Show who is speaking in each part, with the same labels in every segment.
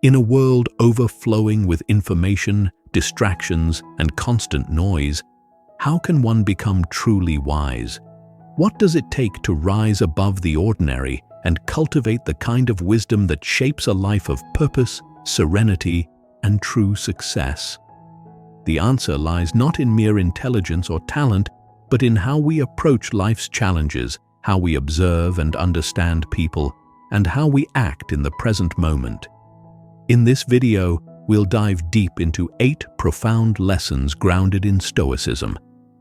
Speaker 1: In a world overflowing with information, distractions, and constant noise, how can one become truly wise? What does it take to rise above the ordinary and cultivate the kind of wisdom that shapes a life of purpose, serenity, and true success? The answer lies not in mere intelligence or talent, but in how we approach life's challenges, how we observe and understand people, and how we act in the present moment. In this video, we'll dive deep into 8 profound lessons grounded in Stoicism.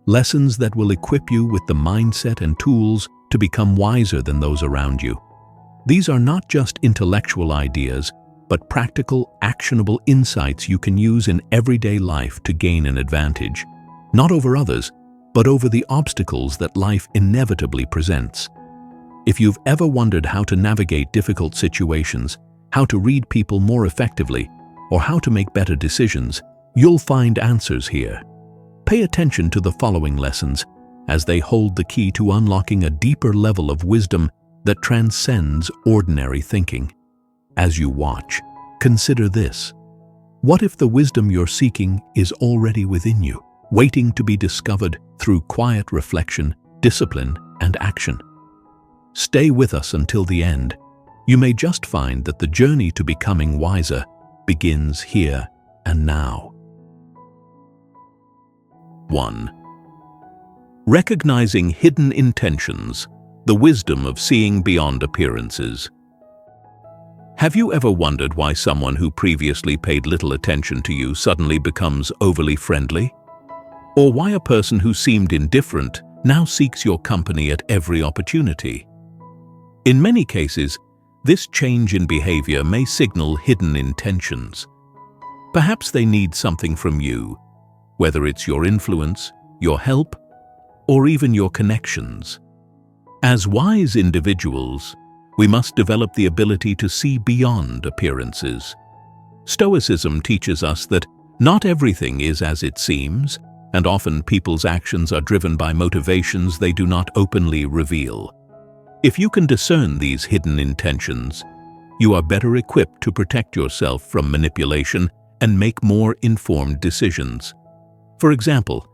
Speaker 1: Lessons that will equip you with the mindset and tools to become wiser than those around you. These are not just intellectual ideas, but practical, actionable insights you can use in everyday life to gain an advantage, not over others, but over the obstacles that life inevitably presents. If you've ever wondered how to navigate difficult situations, how to read people more effectively, or how to make better decisions, you'll find answers here. Pay attention to the following lessons, as they hold the key to unlocking a deeper level of wisdom that transcends ordinary thinking. As you watch, consider this. What if the wisdom you're seeking is already within you, waiting to be discovered through quiet reflection, discipline, and action? Stay with us until the end. You may just find that the journey to becoming wiser begins here and now. 1. Recognizing hidden intentions, the wisdom of seeing beyond appearances. Have you ever wondered why someone who previously paid little attention to you suddenly becomes overly friendly? Or why a person who seemed indifferent now seeks your company at every opportunity? In many cases, this change in behavior may signal hidden intentions. Perhaps they need something from you, whether it's your influence, your help, or even your connections. As wise individuals, we must develop the ability to see beyond appearances. Stoicism teaches us that not everything is as it seems, and often people's actions are driven by motivations they do not openly reveal. If you can discern these hidden intentions, you are better equipped to protect yourself from manipulation and make more informed decisions. For example,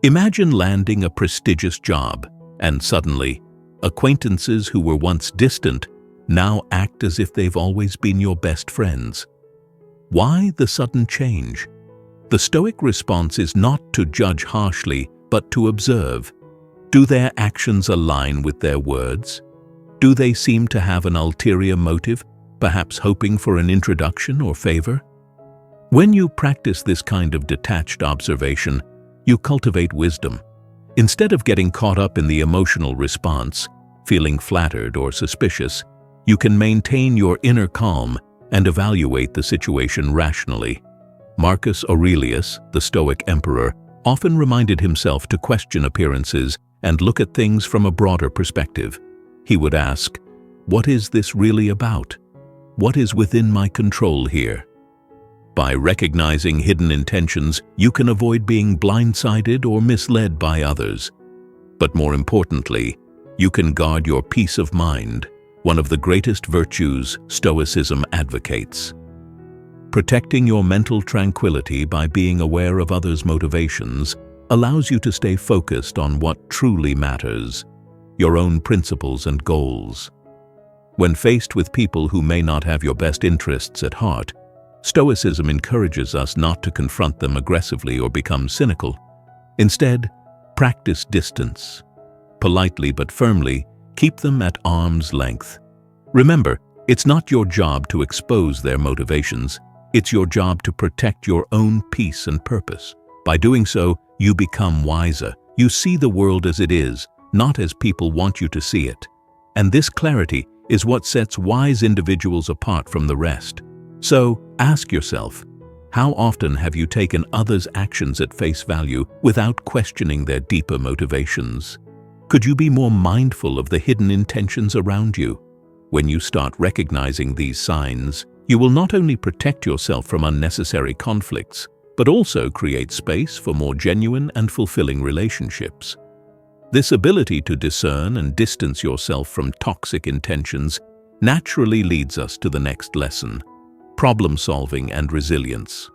Speaker 1: imagine landing a prestigious job, and suddenly, acquaintances who were once distant now act as if they've always been your best friends. Why the sudden change? The Stoic response is not to judge harshly, but to observe. Do their actions align with their words? Do they seem to have an ulterior motive, perhaps hoping for an introduction or favor? When you practice this kind of detached observation, you cultivate wisdom. Instead of getting caught up in the emotional response, feeling flattered or suspicious, you can maintain your inner calm and evaluate the situation rationally. Marcus Aurelius, the Stoic emperor, often reminded himself to question appearances and look at things from a broader perspective. He would ask, "What is this really about? What is within my control here?" By recognizing hidden intentions, you can avoid being blindsided or misled by others. But more importantly, you can guard your peace of mind, one of the greatest virtues Stoicism advocates. Protecting your mental tranquility by being aware of others' motivations allows you to stay focused on what truly matters, your own principles and goals. When faced with people who may not have your best interests at heart, Stoicism encourages us not to confront them aggressively or become cynical. Instead, practice distance. Politely but firmly, keep them at arm's length. Remember, it's not your job to expose their motivations. It's your job to protect your own peace and purpose. By doing so, you become wiser. You see the world as it is, not as people want you to see it. And this clarity is what sets wise individuals apart from the rest. So, ask yourself, how often have you taken others' actions at face value without questioning their deeper motivations? Could you be more mindful of the hidden intentions around you? When you start recognizing these signs, you will not only protect yourself from unnecessary conflicts, but also create space for more genuine and fulfilling relationships. This ability to discern and distance yourself from toxic intentions naturally leads us to the next lesson. Problem-solving and resilience.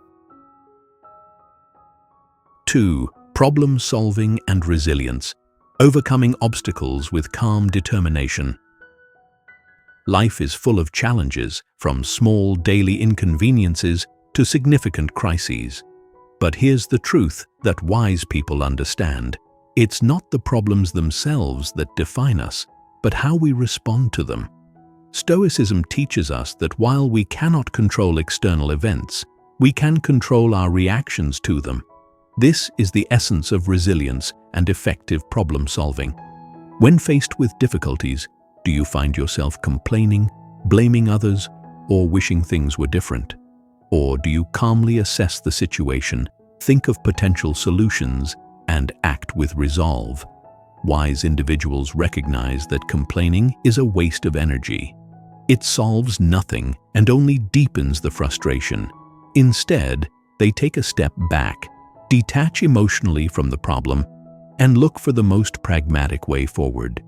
Speaker 1: 2. Problem-solving and resilience. Overcoming obstacles with calm determination. Life is full of challenges, from small daily inconveniences to significant crises. But here's the truth that wise people understand. It's not the problems themselves that define us, but how we respond to them. Stoicism teaches us that while we cannot control external events, we can control our reactions to them. This is the essence of resilience and effective problem-solving. When faced with difficulties, do you find yourself complaining, blaming others, or wishing things were different? Or do you calmly assess the situation, think of potential solutions, and act with resolve? Wise individuals recognize that complaining is a waste of energy. It solves nothing and only deepens the frustration. Instead, they take a step back, detach emotionally from the problem, and look for the most pragmatic way forward.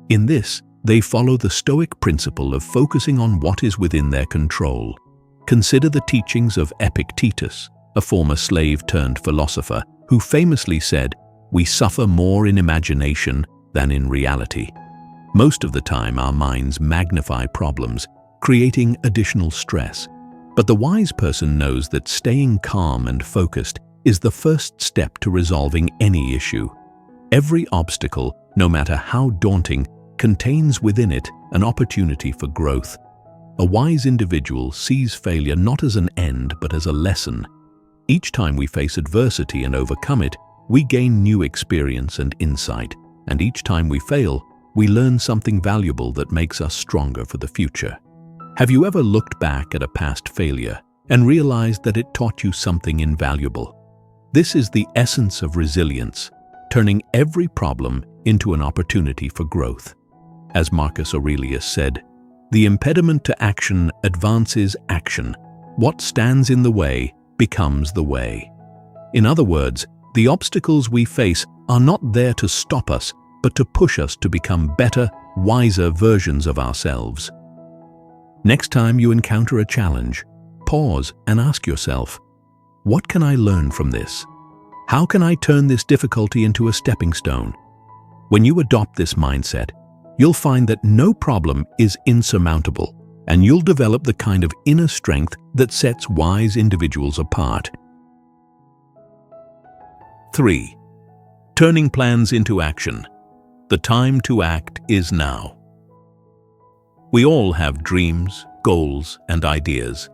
Speaker 1: In this, they follow the Stoic principle of focusing on what is within their control. Consider the teachings of Epictetus, a former slave-turned-philosopher, who famously said, "We suffer more in imagination than in reality." Most of the time, our minds magnify problems, creating additional stress. But the wise person knows that staying calm and focused is the first step to resolving any issue. Every obstacle, no matter how daunting, contains within it an opportunity for growth. A wise individual sees failure not as an end but as a lesson. Each time we face adversity and overcome it, we gain new experience and insight, and each time we fail, we learn something valuable that makes us stronger for the future. Have you ever looked back at a past failure and realized that it taught you something invaluable? This is the essence of resilience, turning every problem into an opportunity for growth. As Marcus Aurelius said, "The impediment to action advances action. What stands in the way becomes the way." In other words, the obstacles we face are not there to stop us, but to push us to become better, wiser versions of ourselves. Next time you encounter a challenge, pause and ask yourself, what can I learn from this? How can I turn this difficulty into a stepping stone? When you adopt this mindset, you'll find that no problem is insurmountable, and you'll develop the kind of inner strength that sets wise individuals apart. 3. Turning plans into action. The time to act is now. We all have dreams, goals, and ideas.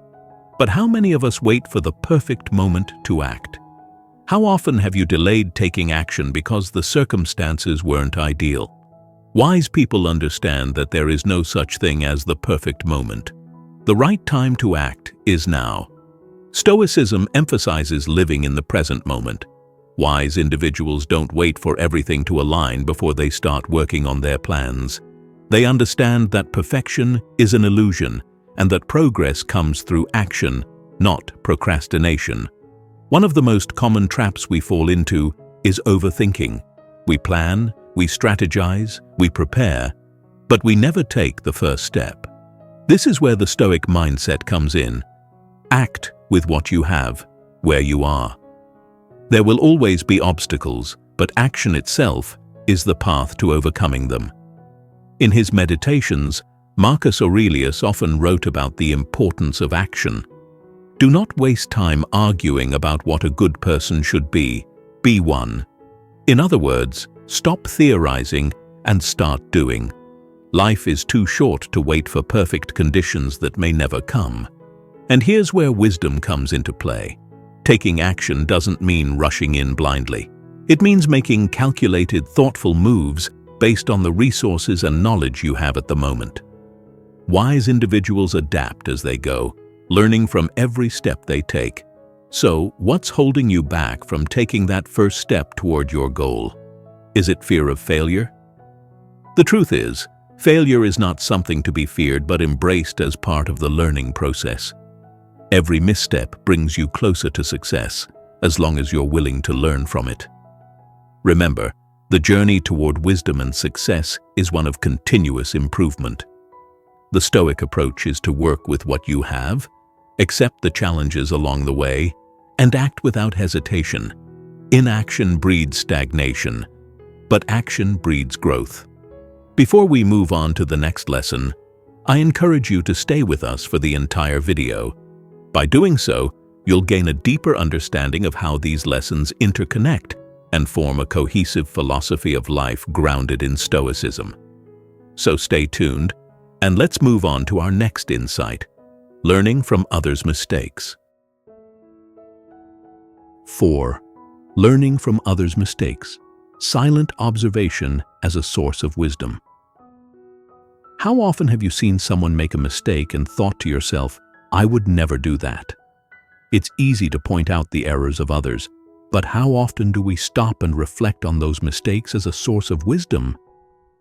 Speaker 1: But how many of us wait for the perfect moment to act? How often have you delayed taking action because the circumstances weren't ideal? Wise people understand that there is no such thing as the perfect moment. The right time to act is now. Stoicism emphasizes living in the present moment. Wise individuals don't wait for everything to align before they start working on their plans. They understand that perfection is an illusion and that progress comes through action, not procrastination. One of the most common traps we fall into is overthinking. We plan, we strategize, we prepare, but we never take the first step. This is where the Stoic mindset comes in. Act with what you have, where you are. There will always be obstacles, but action itself is the path to overcoming them. In his meditations, Marcus Aurelius often wrote about the importance of action. Do not waste time arguing about what a good person should be one. In other words, stop theorizing and start doing. Life is too short to wait for perfect conditions that may never come. And here's where wisdom comes into play. Taking action doesn't mean rushing in blindly. It means making calculated, thoughtful moves based on the resources and knowledge you have at the moment. Wise individuals adapt as they go, learning from every step they take. So, what's holding you back from taking that first step toward your goal? Is it fear of failure? The truth is, failure is not something to be feared but embraced as part of the learning process. Every misstep brings you closer to success, as long as you're willing to learn from it. Remember, the journey toward wisdom and success is one of continuous improvement. The Stoic approach is to work with what you have, accept the challenges along the way, and act without hesitation. Inaction breeds stagnation, but action breeds growth. Before we move on to the next lesson, I encourage you to stay with us for the entire video. By doing so, you'll gain a deeper understanding of how these lessons interconnect and form a cohesive philosophy of life grounded in Stoicism. So stay tuned, and let's move on to our next insight: learning from others' mistakes. 4. Learning from others' mistakes. Silent observation as a source of wisdom. How often have you seen someone make a mistake and thought to yourself, "I would never do that"? It's easy to point out the errors of others, but how often do we stop and reflect on those mistakes as a source of wisdom?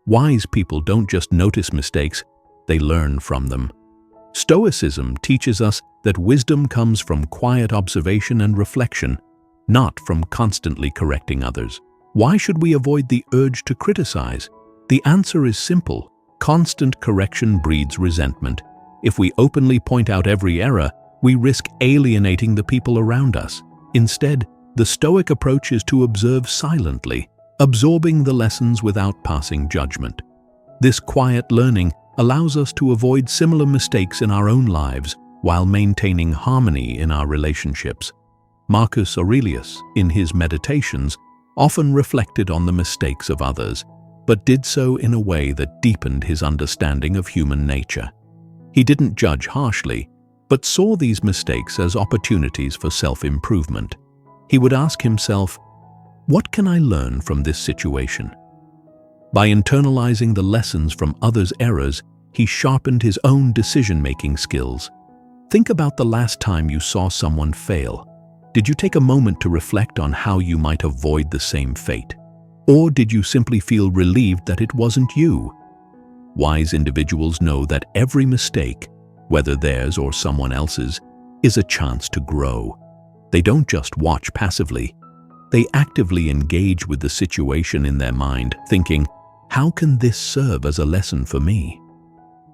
Speaker 1: Wise people don't just notice mistakes, they learn from them. Stoicism teaches us that wisdom comes from quiet observation and reflection, not from constantly correcting others. Why should we avoid the urge to criticize? The answer is simple. Constant correction breeds resentment. If we openly point out every error, we risk alienating the people around us. Instead, the Stoic approach is to observe silently, absorbing the lessons without passing judgment. This quiet learning allows us to avoid similar mistakes in our own lives while maintaining harmony in our relationships. Marcus Aurelius, in his Meditations, often reflected on the mistakes of others, but did so in a way that deepened his understanding of human nature. He didn't judge harshly, but saw these mistakes as opportunities for self-improvement. He would ask himself, "What can I learn from this situation?" By internalizing the lessons from others' errors, he sharpened his own decision-making skills. Think about the last time you saw someone fail. Did you take a moment to reflect on how you might avoid the same fate? Or did you simply feel relieved that it wasn't you? Wise individuals know that every mistake, whether theirs or someone else's, is a chance to grow. They don't just watch passively. They actively engage with the situation in their mind, thinking, "How can this serve as a lesson for me?"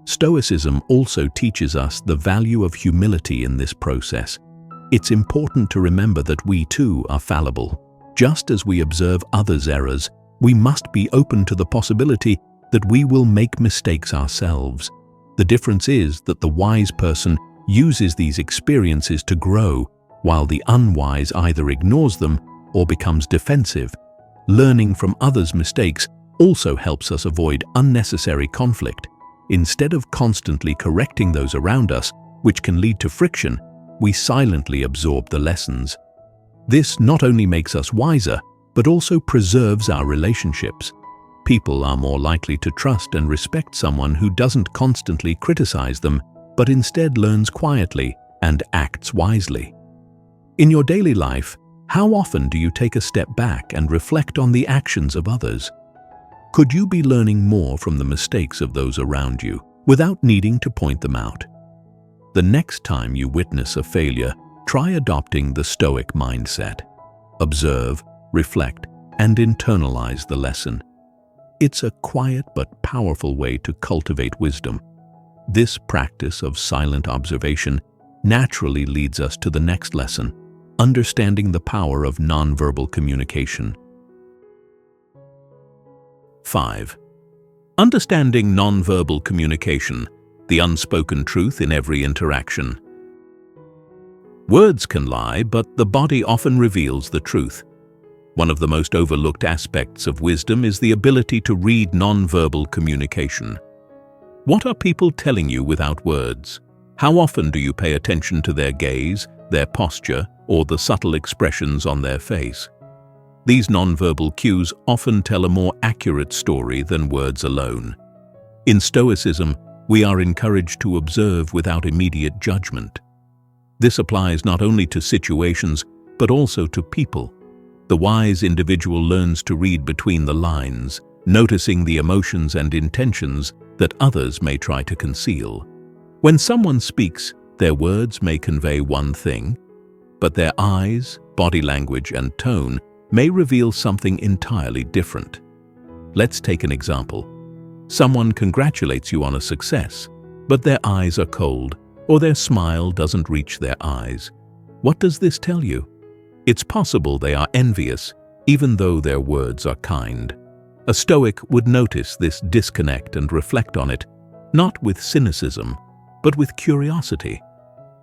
Speaker 1: Stoicism also teaches us the value of humility in this process. It's important to remember that we too are fallible. Just as we observe others' errors, we must be open to the possibility that we will make mistakes ourselves. The difference is that the wise person uses these experiences to grow, while the unwise either ignores them or becomes defensive. Learning from others' mistakes also helps us avoid unnecessary conflict. Instead of constantly correcting those around us, which can lead to friction, we silently absorb the lessons. This not only makes us wiser, but also preserves our relationships. People are more likely to trust and respect someone who doesn't constantly criticize them, but instead learns quietly and acts wisely. In your daily life, how often do you take a step back and reflect on the actions of others? Could you be learning more from the mistakes of those around you without needing to point them out? The next time you witness a failure, try adopting the Stoic mindset. Observe, reflect, and internalize the lesson. It's a quiet but powerful way to cultivate wisdom. This practice of silent observation naturally leads us to the next lesson: understanding the power of nonverbal communication. 5. Understanding nonverbal communication, the unspoken truth in every interaction. Words can lie, but the body often reveals the truth. One of the most overlooked aspects of wisdom is the ability to read nonverbal communication. What are people telling you without words? How often do you pay attention to their gaze, their posture, or the subtle expressions on their face? These nonverbal cues often tell a more accurate story than words alone. In Stoicism, we are encouraged to observe without immediate judgment. This applies not only to situations, but also to people. The wise individual learns to read between the lines, noticing the emotions and intentions that others may try to conceal. When someone speaks, their words may convey one thing, but their eyes, body language, and tone may reveal something entirely different. Let's take an example. Someone congratulates you on a success, but their eyes are cold, or their smile doesn't reach their eyes. What does this tell you? It's possible they are envious, even though their words are kind. A Stoic would notice this disconnect and reflect on it, not with cynicism, but with curiosity.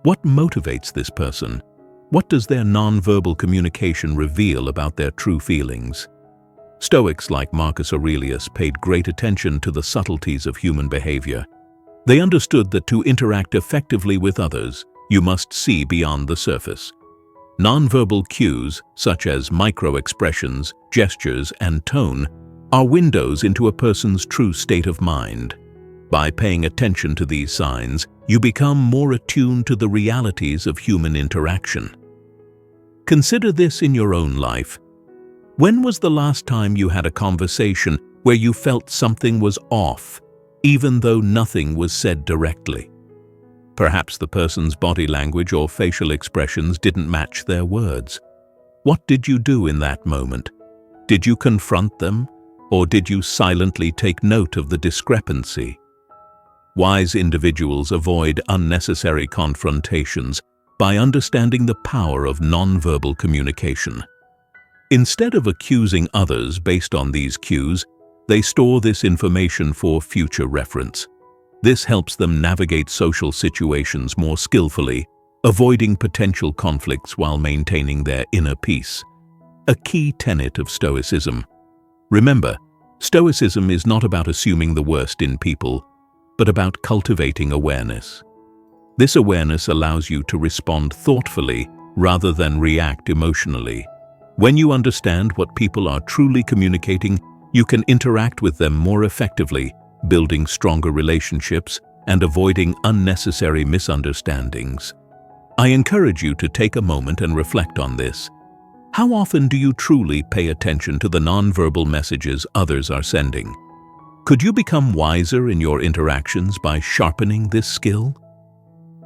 Speaker 1: What motivates this person? What does their nonverbal communication reveal about their true feelings? Stoics like Marcus Aurelius paid great attention to the subtleties of human behavior. They understood that to interact effectively with others, you must see beyond the surface. Nonverbal cues, such as micro-expressions, gestures, and tone, are windows into a person's true state of mind. By paying attention to these signs, you become more attuned to the realities of human interaction. Consider this in your own life. When was the last time you had a conversation where you felt something was off, even though nothing was said directly? Perhaps the person's body language or facial expressions didn't match their words. What did you do in that moment? Did you confront them, or did you silently take note of the discrepancy? Wise individuals avoid unnecessary confrontations by understanding the power of nonverbal communication. Instead of accusing others based on these cues, they store this information for future reference. This helps them navigate social situations more skillfully, avoiding potential conflicts while maintaining their inner peace. A key tenet of Stoicism. Remember, Stoicism is not about assuming the worst in people, but about cultivating awareness. This awareness allows you to respond thoughtfully rather than react emotionally. When you understand what people are truly communicating, you can interact with them more effectively, building stronger relationships and avoiding unnecessary misunderstandings. I encourage you to take a moment and reflect on this. How often do you truly pay attention to the nonverbal messages others are sending? Could you become wiser in your interactions by sharpening this skill?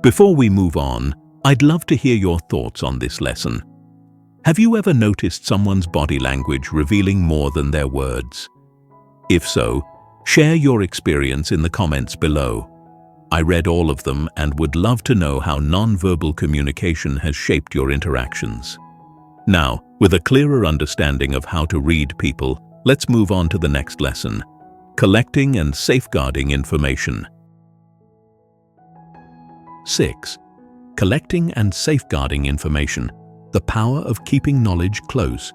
Speaker 1: Before we move on, I'd love to hear your thoughts on this lesson. Have you ever noticed someone's body language revealing more than their words? If so, share your experience in the comments below. I read all of them and would love to know how nonverbal communication has shaped your interactions. Now, with a clearer understanding of how to read people, let's move on to the next lesson: collecting and safeguarding information. 6. Collecting and safeguarding information. The power of keeping knowledge close.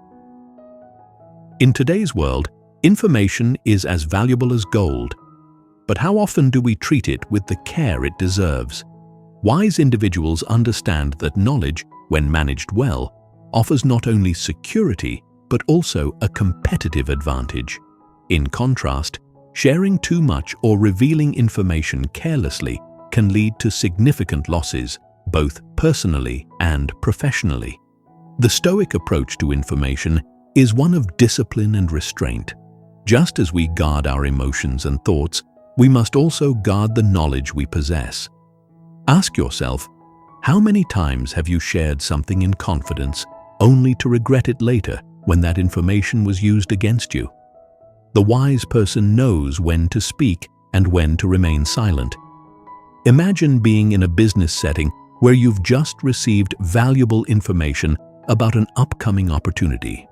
Speaker 1: In today's world, information is as valuable as gold. But how often do we treat it with the care it deserves? Wise individuals understand that knowledge, when managed well, offers not only security, but also a competitive advantage. In contrast, sharing too much or revealing information carelessly can lead to significant losses, both personally and professionally. The Stoic approach to information is one of discipline and restraint. Just as we guard our emotions and thoughts, we must also guard the knowledge we possess. Ask yourself, how many times have you shared something in confidence only to regret it later when that information was used against you? The wise person knows when to speak and when to remain silent. Imagine being in a business setting where you've just received valuable information about an upcoming opportunity.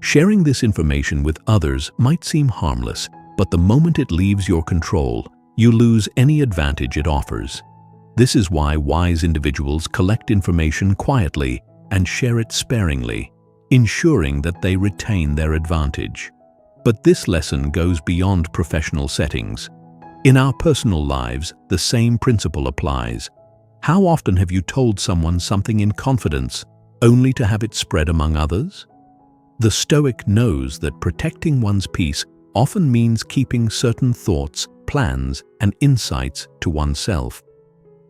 Speaker 1: Sharing this information with others might seem harmless, but the moment it leaves your control, you lose any advantage it offers. This is why wise individuals collect information quietly and share it sparingly, ensuring that they retain their advantage. But this lesson goes beyond professional settings. In our personal lives, the same principle applies. How often have you told someone something in confidence, only to have it spread among others? The Stoic knows that protecting one's peace often means keeping certain thoughts, plans, and insights to oneself.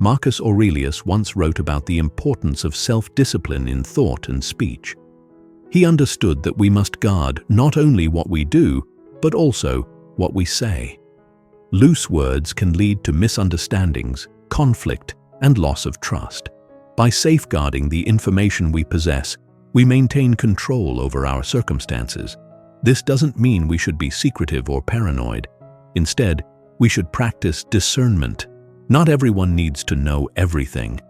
Speaker 1: Marcus Aurelius once wrote about the importance of self-discipline in thought and speech. He understood that we must guard not only what we do, but also what we say. Loose words can lead to misunderstandings, conflict, and loss of trust. By safeguarding the information we possess, we maintain control over our circumstances. This doesn't mean we should be secretive or paranoid. Instead, we should practice discernment, Not everyone needs to know everything.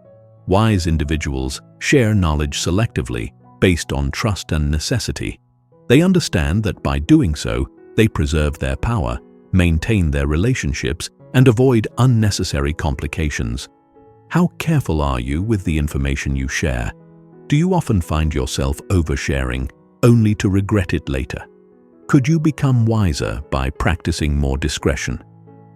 Speaker 1: Wise individuals share knowledge selectively, based on trust and necessity. They understand that by doing so, they preserve their power, maintain their relationships, and avoid unnecessary complications. How careful are you with the information you share? Do you often find yourself oversharing, only to regret it later? Could you become wiser by practicing more discretion?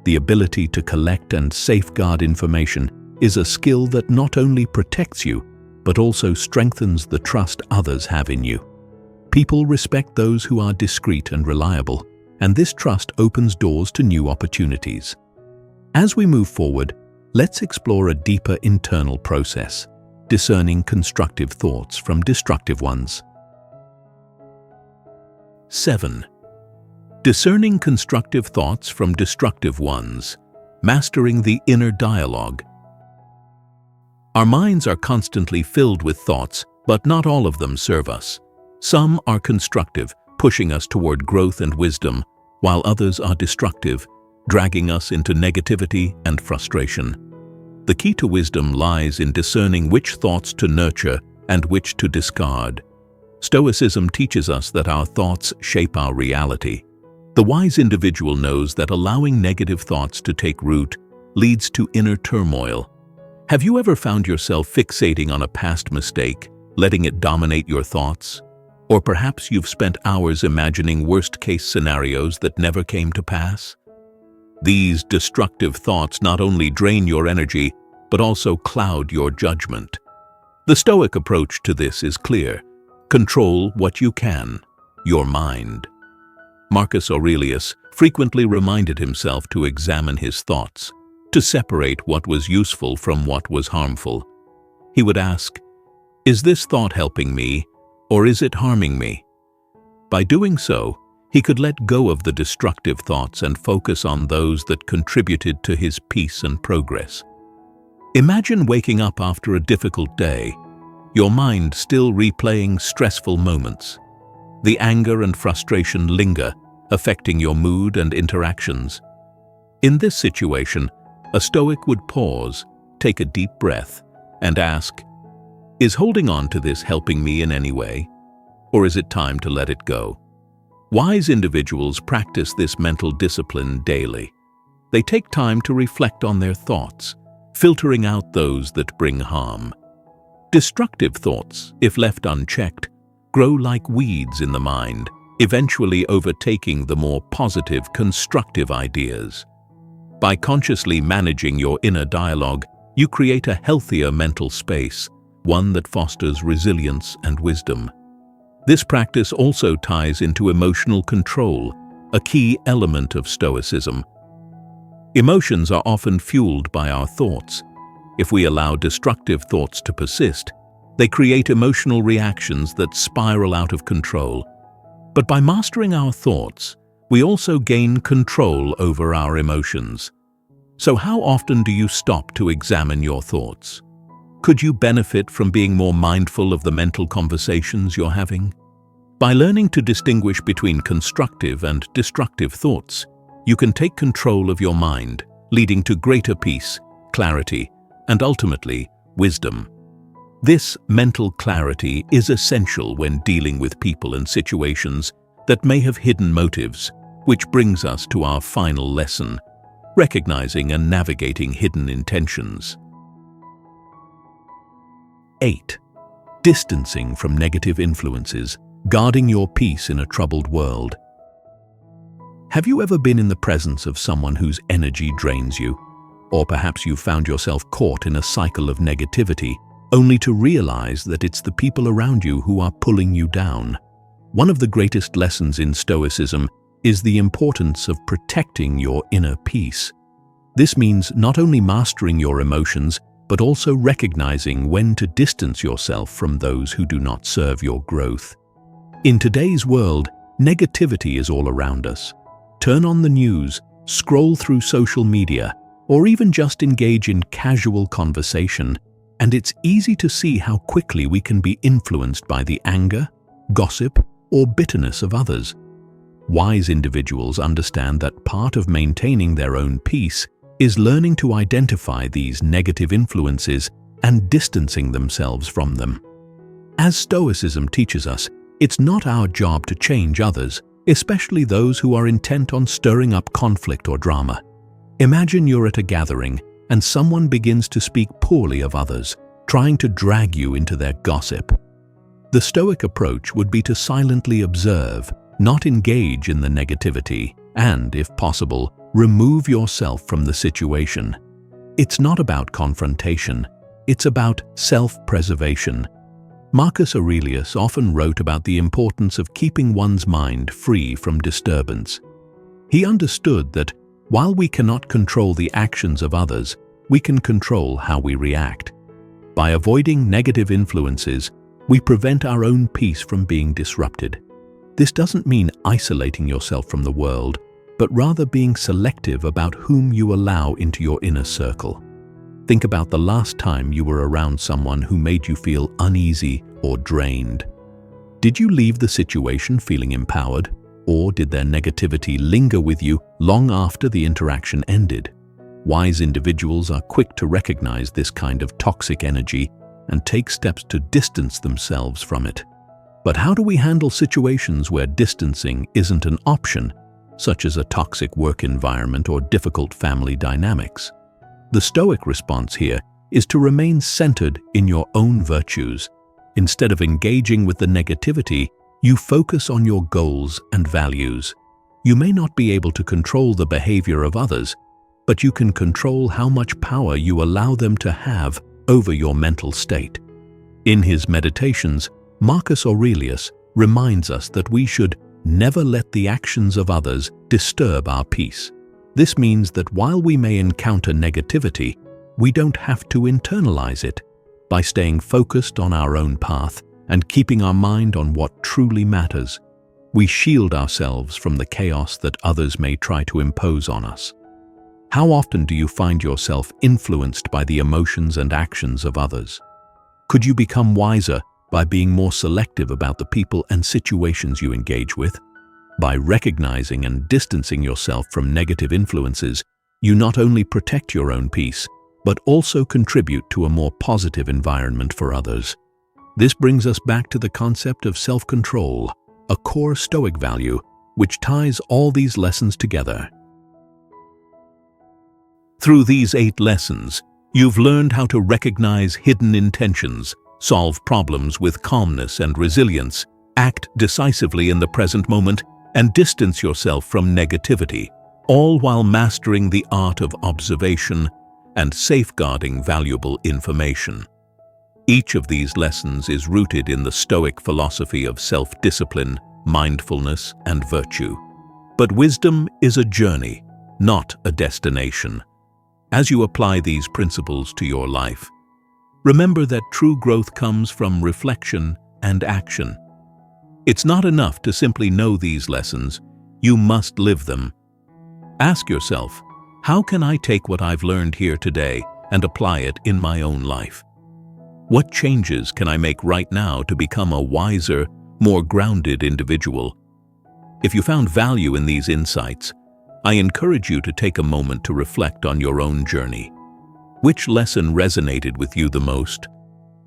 Speaker 1: The ability to collect and safeguard information is a skill that not only protects you, but also strengthens the trust others have in you. People respect those who are discreet and reliable, and this trust opens doors to new opportunities. As we move forward, let's explore a deeper internal process, discerning constructive thoughts from destructive ones. 7. Discerning constructive thoughts from destructive ones, mastering the inner dialogue. Our minds are constantly filled with thoughts, but not all of them serve us. Some are constructive, pushing us toward growth and wisdom, while others are destructive, dragging us into negativity and frustration. The key to wisdom lies in discerning which thoughts to nurture and which to discard. Stoicism teaches us that our thoughts shape our reality. The wise individual knows that allowing negative thoughts to take root leads to inner turmoil. Have you ever found yourself fixating on a past mistake, letting it dominate your thoughts? Or perhaps you've spent hours imagining worst-case scenarios that never came to pass? These destructive thoughts not only drain your energy, but also cloud your judgment. The Stoic approach to this is clear. Control what you can, your mind. Marcus Aurelius frequently reminded himself to examine his thoughts, to separate what was useful from what was harmful. He would ask, "Is this thought helping me, or is it harming me?" By doing so, he could let go of the destructive thoughts and focus on those that contributed to his peace and progress. Imagine waking up after a difficult day, your mind still replaying stressful moments. The anger and frustration linger, affecting your mood and interactions. In this situation, a Stoic would pause, take a deep breath, and ask, "Is holding on to this helping me in any way? Or is it time to let it go?" Wise individuals practice this mental discipline daily. They take time to reflect on their thoughts, filtering out those that bring harm. Destructive thoughts, if left unchecked, grow like weeds in the mind, eventually overtaking the more positive, constructive ideas. By consciously managing your inner dialogue, you create a healthier mental space, one that fosters resilience and wisdom. This practice also ties into emotional control, a key element of Stoicism. Emotions are often fueled by our thoughts. If we allow destructive thoughts to persist, they create emotional reactions that spiral out of control. But by mastering our thoughts, we also gain control over our emotions. So how often do you stop to examine your thoughts? Could you benefit from being more mindful of the mental conversations you're having? By learning to distinguish between constructive and destructive thoughts, you can take control of your mind, leading to greater peace, clarity, and ultimately, wisdom. This mental clarity is essential when dealing with people and situations that may have hidden motives, which brings us to our final lesson, recognizing and navigating hidden intentions. 8. Distancing from negative influences, guarding your peace in a troubled world. Have you ever been in the presence of someone whose energy drains you? Or perhaps you've found yourself caught in a cycle of negativity, only to realize that it's the people around you who are pulling you down. One of the greatest lessons in Stoicism is the importance of protecting your inner peace. This means not only mastering your emotions, but also recognizing when to distance yourself from those who do not serve your growth. In today's world, negativity is all around us. Turn on the news, scroll through social media, or even just engage in casual conversation, and it's easy to see how quickly we can be influenced by the anger, gossip, or bitterness of others. Wise individuals understand that part of maintaining their own peace is learning to identify these negative influences and distancing themselves from them. As Stoicism teaches us, it's not our job to change others, especially those who are intent on stirring up conflict or drama. Imagine you're at a gathering and someone begins to speak poorly of others, trying to drag you into their gossip. The Stoic approach would be to silently observe, not engage in the negativity, and, if possible, remove yourself from the situation. It's not about confrontation, it's about self-preservation. Marcus Aurelius often wrote about the importance of keeping one's mind free from disturbance. He understood that while we cannot control the actions of others, we can control how we react. By avoiding negative influences, we prevent our own peace from being disrupted. This doesn't mean isolating yourself from the world, but rather being selective about whom you allow into your inner circle. Think about the last time you were around someone who made you feel uneasy or drained. Did you leave the situation feeling empowered, or did their negativity linger with you long after the interaction ended? Wise individuals are quick to recognize this kind of toxic energy and take steps to distance themselves from it. But how do we handle situations where distancing isn't an option, such as a toxic work environment or difficult family dynamics? The Stoic response here is to remain centered in your own virtues. Instead of engaging with the negativity, you focus on your goals and values. You may not be able to control the behavior of others, but you can control how much power you allow them to have over your mental state. In his Meditations, Marcus Aurelius reminds us that we should never let the actions of others disturb our peace. This means that while we may encounter negativity, we don't have to internalize it. By staying focused on our own path and keeping our mind on what truly matters, we shield ourselves from the chaos that others may try to impose on us. How often do you find yourself influenced by the emotions and actions of others? Could you become wiser by being more selective about the people and situations you engage with? By recognizing and distancing yourself from negative influences, you not only protect your own peace, but also contribute to a more positive environment for others. This brings us back to the concept of self-control, a core Stoic value which ties all these lessons together. Through these 8 lessons, you've learned how to recognize hidden intentions, solve problems with calmness and resilience, act decisively in the present moment, and distance yourself from negativity, all while mastering the art of observation and safeguarding valuable information. Each of these lessons is rooted in the Stoic philosophy of self-discipline, mindfulness, and virtue. But wisdom is a journey, not a destination. As you apply these principles to your life, remember that true growth comes from reflection and action. It's not enough to simply know these lessons, you must live them. Ask yourself, how can I take what I've learned here today and apply it in my own life? What changes can I make right now to become a wiser, more grounded individual? If you found value in these insights, I encourage you to take a moment to reflect on your own journey. Which lesson resonated with you the most?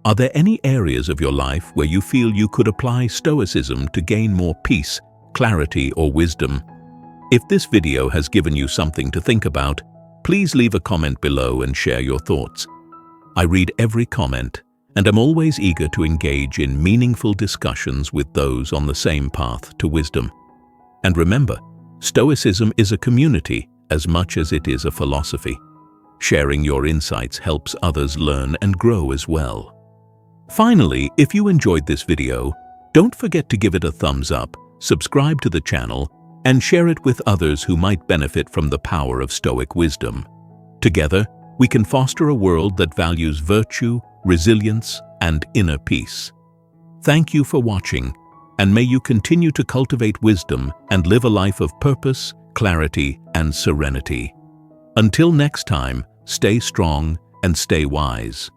Speaker 1: Are there any areas of your life where you feel you could apply Stoicism to gain more peace, clarity, or wisdom? If this video has given you something to think about, please leave a comment below and share your thoughts. I read every comment, and I'm always eager to engage in meaningful discussions with those on the same path to wisdom. And remember, Stoicism is a community as much as it is a philosophy. Sharing your insights helps others learn and grow as well. Finally, if you enjoyed this video, don't forget to give it a thumbs up, subscribe to the channel, and share it with others who might benefit from the power of Stoic wisdom. Together, we can foster a world that values virtue, resilience, and inner peace. Thank you for watching, and may you continue to cultivate wisdom and live a life of purpose, clarity, and serenity. Until next time, stay strong and stay wise.